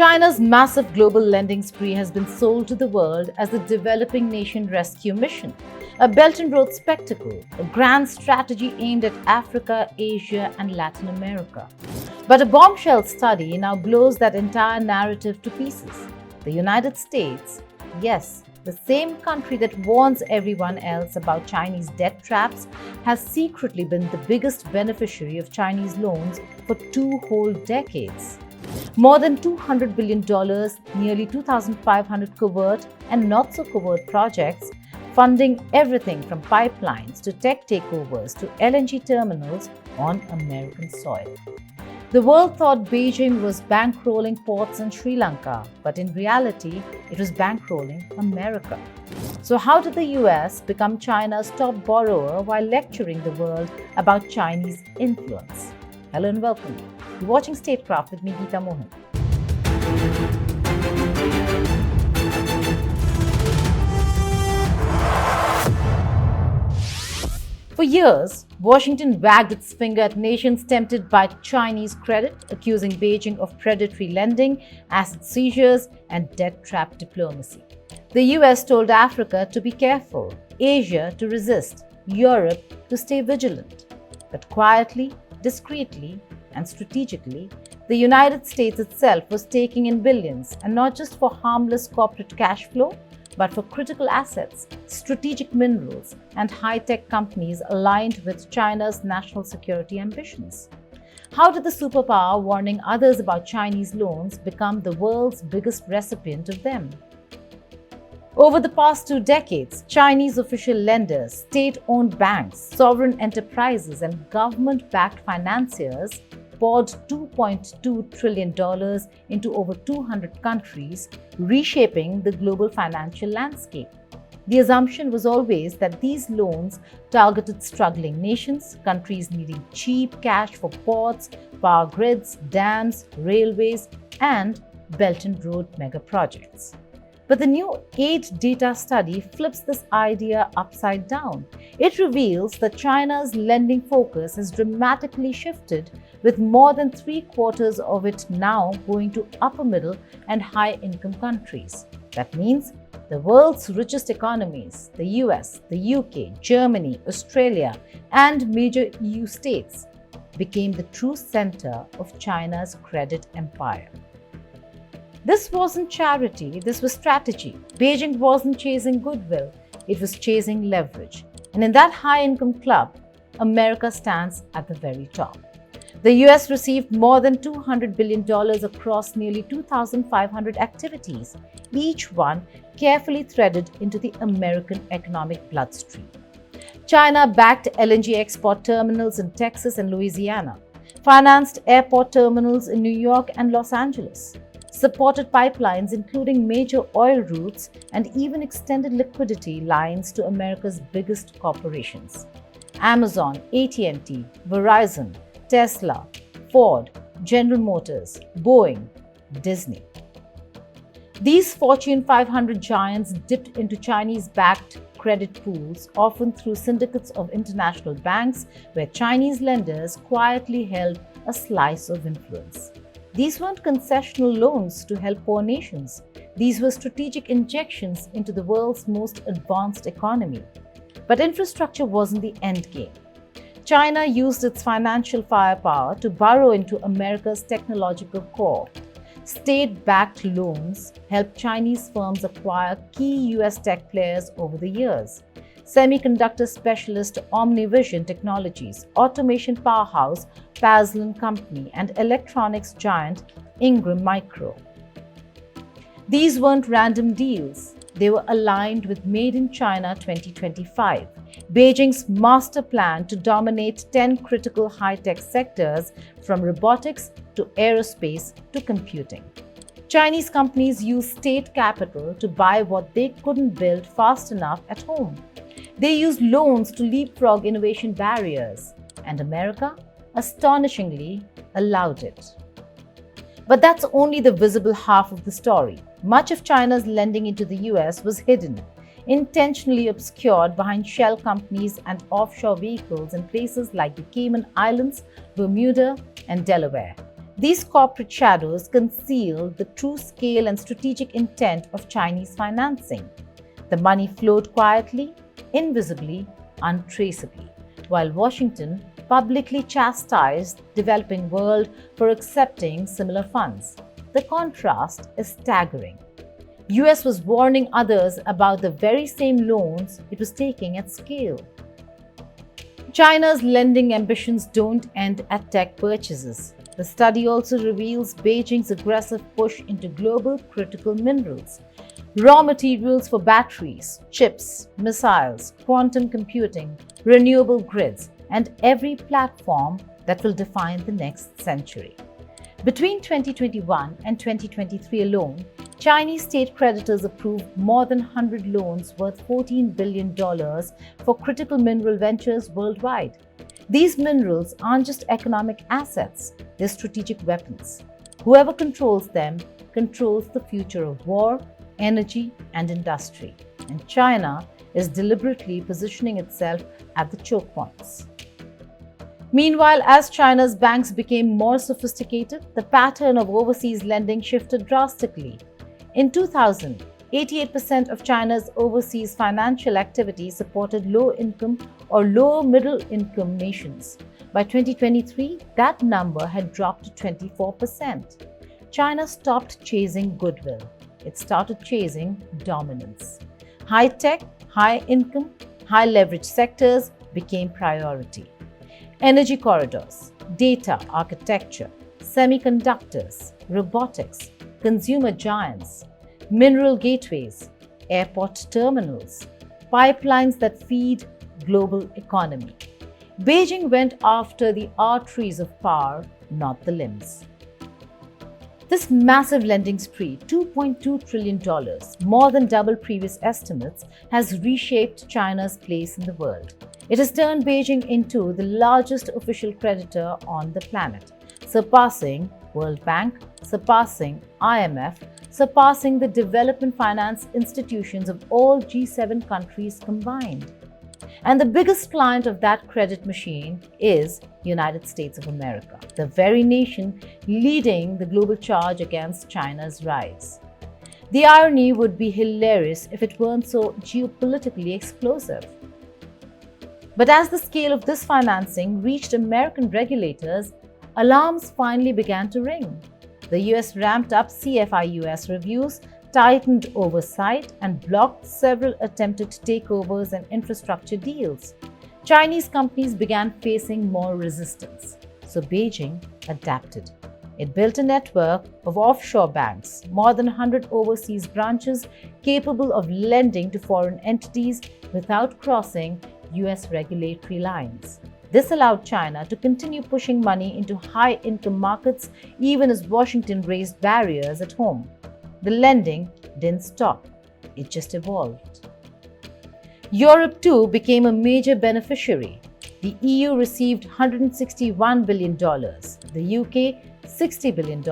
China's massive global lending spree has been sold to the world as the Developing Nation Rescue Mission, a Belt and Road spectacle, a grand strategy aimed at Africa, Asia, and Latin America. But a bombshell study now blows that entire narrative to pieces. The United States, yes, the same country that warns everyone else about Chinese debt traps, has secretly been the biggest beneficiary of Chinese loans for 2 whole decades. More than $200 billion, nearly 2,500 covert and not-so-covert projects, funding everything from pipelines to tech takeovers to LNG terminals on American soil. The world thought Beijing was bankrolling ports in Sri Lanka, but in reality, it was bankrolling America. So how did the US become China's top borrower while lecturing the world about Chinese influence? Hello and welcome. You're watching Statecraft with me, Geeta Mohan. For years, Washington wagged its finger at nations tempted by Chinese credit, accusing Beijing of predatory lending, asset seizures, and debt trap diplomacy. The US told Africa to be careful, Asia to resist, Europe to stay vigilant. But quietly, discreetly, and strategically, the United States itself was taking in billions, and not just for harmless corporate cash flow, but for critical assets, strategic minerals, and high-tech companies aligned with China's national security ambitions. How did the superpower warning others about Chinese loans become the world's biggest recipient of them? Over the past 2 decades, Chinese official lenders, state-owned banks, sovereign enterprises, and government-backed financiers poured $2.2 trillion into over 200 countries, reshaping the global financial landscape. The assumption was always that these loans targeted struggling nations, countries needing cheap cash for ports, power grids, dams, railways, and Belt and Road mega projects. But the new AidData study flips this idea upside down. It reveals that China's lending focus has dramatically shifted, with more than 3/4 of it now going to upper middle and high-income countries. That means the world's richest economies, the US, the UK, Germany, Australia, and major EU states, became the true center of China's credit empire. This wasn't charity, this was strategy. Beijing wasn't chasing goodwill, it was chasing leverage. And in that high-income club, America stands at the very top. The US received more than $200 billion across nearly 2,500 activities, each one carefully threaded into the American economic bloodstream. China backed LNG export terminals in Texas and Louisiana, financed airport terminals in New York and Los Angeles, supported pipelines including major oil routes, and even extended liquidity lines to America's biggest corporations: Amazon, AT&T, Verizon, Tesla, Ford, General Motors, Boeing, Disney. These Fortune 500 giants dipped into Chinese-backed credit pools, often through syndicates of international banks, where Chinese lenders quietly held a slice of influence. These weren't concessional loans to help poor nations. These were strategic injections into the world's most advanced economy. But infrastructure wasn't the end game. China used its financial firepower to burrow into America's technological core. State-backed loans helped Chinese firms acquire key US tech players over the years: semiconductor specialist Omnivision Technologies, automation powerhouse Paslan Company, and electronics giant Ingram Micro. These weren't random deals. They were aligned with Made in China 2025, Beijing's master plan to dominate 10 critical high-tech sectors, from robotics to aerospace to computing. Chinese companies used state capital to buy what they couldn't build fast enough at home. They used loans to leapfrog innovation barriers, and America, astonishingly, allowed it. But that's only the visible half of the story. Much of China's lending into the US was hidden, intentionally obscured behind shell companies and offshore vehicles in places like the Cayman Islands, Bermuda, and Delaware. These corporate shadows conceal the true scale and strategic intent of Chinese financing. The money flowed quietly, invisibly, untraceably, while Washington publicly chastised the developing world for accepting similar funds. The contrast is staggering. US was warning others about the very same loans it was taking at scale. China's lending ambitions don't end at tech purchases. The study also reveals Beijing's aggressive push into global critical minerals, raw materials for batteries, chips, missiles, quantum computing, renewable grids, and every platform that will define the next century. Between 2021 and 2023 alone, Chinese state creditors approved more than 100 loans worth $14 billion for critical mineral ventures worldwide. These minerals aren't just economic assets, they're strategic weapons. Whoever controls them controls the future of war, energy, and industry. And China is deliberately positioning itself at the choke points. Meanwhile, as China's banks became more sophisticated, the pattern of overseas lending shifted drastically. In 2000, 88% of China's overseas financial activity supported low-income or low-middle-income nations. By 2023, that number had dropped to 24%. China stopped chasing goodwill. It started chasing dominance. High-tech, high-income, high-leverage sectors became priority. Energy corridors, data architecture, semiconductors, robotics, consumer giants, mineral gateways, airport terminals, pipelines that feed global economy. Beijing went after the arteries of power, not the limbs. This massive lending spree, $2.2 trillion, more than double previous estimates, has reshaped China's place in the world. It has turned Beijing into the largest official creditor on the planet, surpassing World Bank, surpassing IMF, surpassing the development finance institutions of all G7 countries combined. And the biggest client of that credit machine is United States of America, the very nation leading the global charge against China's rise. The irony would be hilarious if it weren't so geopolitically explosive. But as the scale of this financing reached American regulators, alarms finally began to ring. The US ramped up CFIUS reviews, tightened oversight, and blocked several attempted takeovers and infrastructure deals. Chinese companies began facing more resistance, so Beijing adapted. It built a network of offshore banks, more than 100 overseas branches capable of lending to foreign entities without crossing US regulatory lines. This allowed China to continue pushing money into high-income markets even as Washington raised barriers at home. The lending didn't stop, it just evolved. Europe too became a major beneficiary. The EU received $161 billion, the UK $60 billion.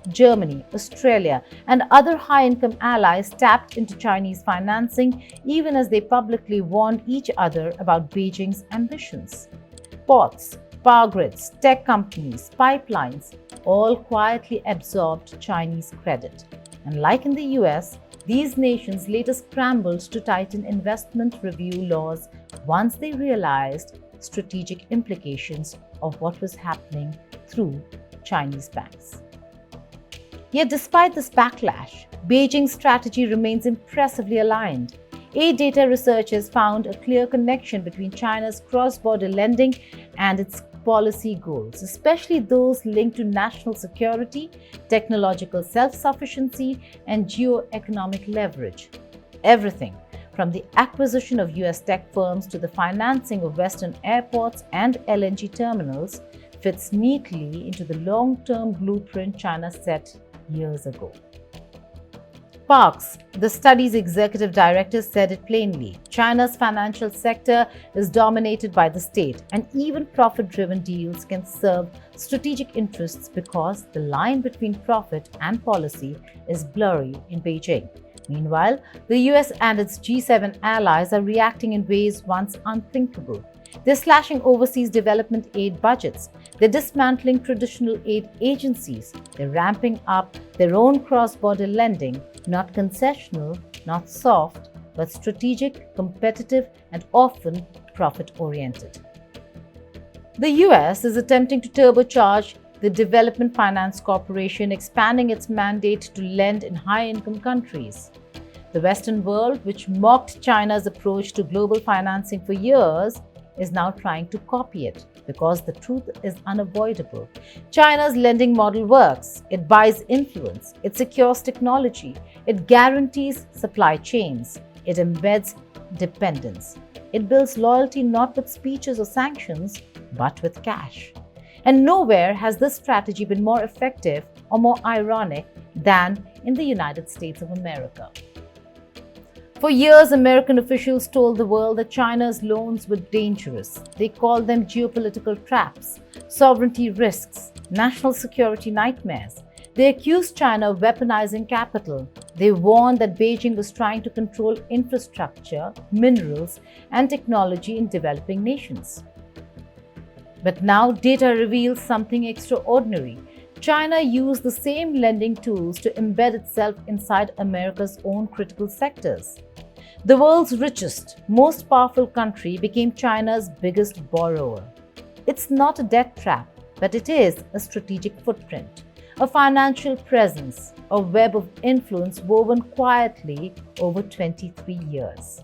Germany, Australia, and other high-income allies tapped into Chinese financing even as they publicly warned each other about Beijing's ambitions. Ports, power grids, tech companies, pipelines all quietly absorbed Chinese credit. And like in the US, these nations later scrambled to tighten investment review laws once they realized strategic implications of what was happening through Chinese banks. Yet despite this backlash, Beijing's strategy remains impressively aligned. AidData researchers found a clear connection between China's cross-border lending and its policy goals, especially those linked to national security, technological self-sufficiency, and geo-economic leverage. Everything from the acquisition of US tech firms to the financing of Western airports and LNG terminals fits neatly into the long-term blueprint China set years ago. Parks, the study's executive director, said it plainly. China's financial sector is dominated by the state, and even profit-driven deals can serve strategic interests because the line between profit and policy is blurry in Beijing. Meanwhile, the US and its G7 allies are reacting in ways once unthinkable. They're slashing overseas development aid budgets. They're dismantling traditional aid agencies. They're ramping up their own cross-border lending, not concessional, not soft, but strategic, competitive, and often profit-oriented. The US is attempting to turbocharge the Development Finance Corporation, expanding its mandate to lend in high-income countries. The Western world, which mocked China's approach to global financing for years, is now trying to copy it because the truth is unavoidable. China's lending model works. It buys influence. It secures technology. It guarantees supply chains. It embeds dependence. It builds loyalty not with speeches or sanctions, but with cash. And nowhere has this strategy been more effective or more ironic than in the United States of America. For years, American officials told the world that China's loans were dangerous. They called them geopolitical traps, sovereignty risks, national security nightmares. They accused China of weaponizing capital. They warned that Beijing was trying to control infrastructure, minerals, and technology in developing nations. But now data reveals something extraordinary. China used the same lending tools to embed itself inside America's own critical sectors. The world's richest, most powerful country became China's biggest borrower. It's not a debt trap, but it is a strategic footprint, a financial presence, a web of influence woven quietly over 23 years.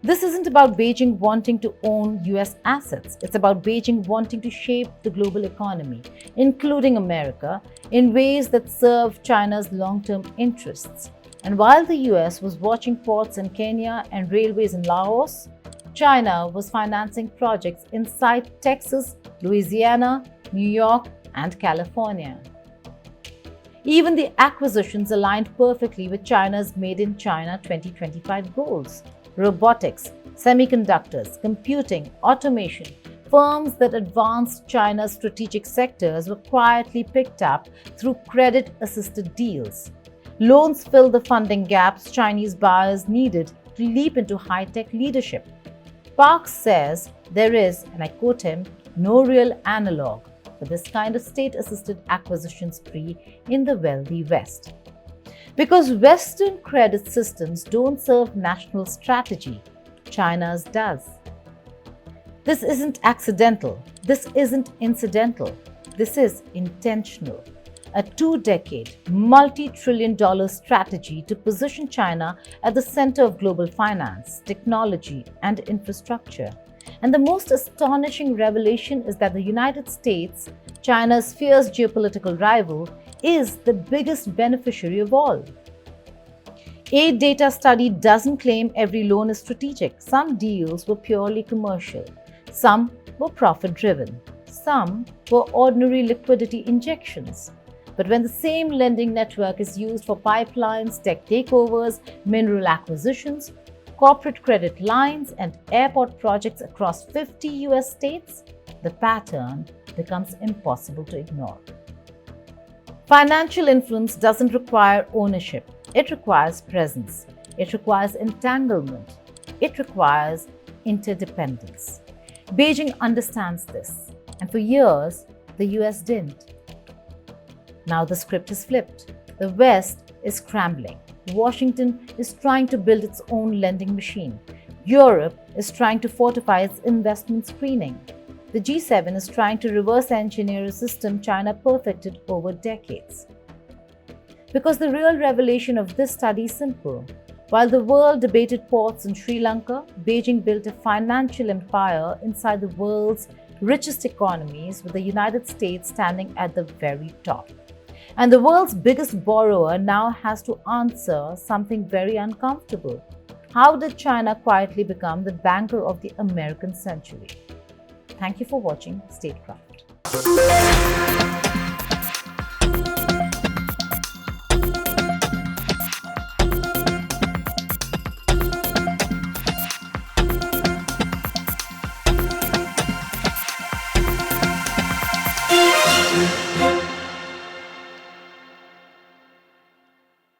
This isn't about Beijing wanting to own US assets. It's about Beijing wanting to shape the global economy, including America, in ways that serve China's long-term interests. And while the US was watching ports in Kenya and railways in Laos, China was financing projects inside Texas, Louisiana, New York, and California. Even the acquisitions aligned perfectly with China's Made in China 2025 goals. Robotics, semiconductors, computing, automation, firms that advanced China's strategic sectors were quietly picked up through credit-assisted deals. Loans filled the funding gaps Chinese buyers needed to leap into high-tech leadership. Park says there is, and I quote him, no real analog for this kind of state-assisted acquisition spree in the wealthy West. Because Western credit systems don't serve national strategy, China's does. This isn't accidental. This isn't incidental. This is intentional. A 2-decade, multi-trillion-dollar strategy to position China at the center of global finance, technology, and infrastructure. And the most astonishing revelation is that the United States, China's fierce geopolitical rival, is the biggest beneficiary of all. AidData study doesn't claim every loan is strategic. Some deals were purely commercial. Some were profit-driven. Some were ordinary liquidity injections. But when the same lending network is used for pipelines, tech takeovers, mineral acquisitions, corporate credit lines, and airport projects across 50 US states, the pattern becomes impossible to ignore. Financial influence doesn't require ownership. It requires presence. It requires entanglement. It requires interdependence. Beijing understands this, and for years, the US didn't. Now the script is flipped. The West is scrambling. Washington is trying to build its own lending machine. Europe is trying to fortify its investment screening. The G7 is trying to reverse engineer a system China perfected over decades. Because the real revelation of this study is simple. While the world debated ports in Sri Lanka, Beijing built a financial empire inside the world's richest economies, with the United States standing at the very top. And the world's biggest borrower now has to answer something very uncomfortable. How did China quietly become the banker of the American century? Thank you for watching Statecraft.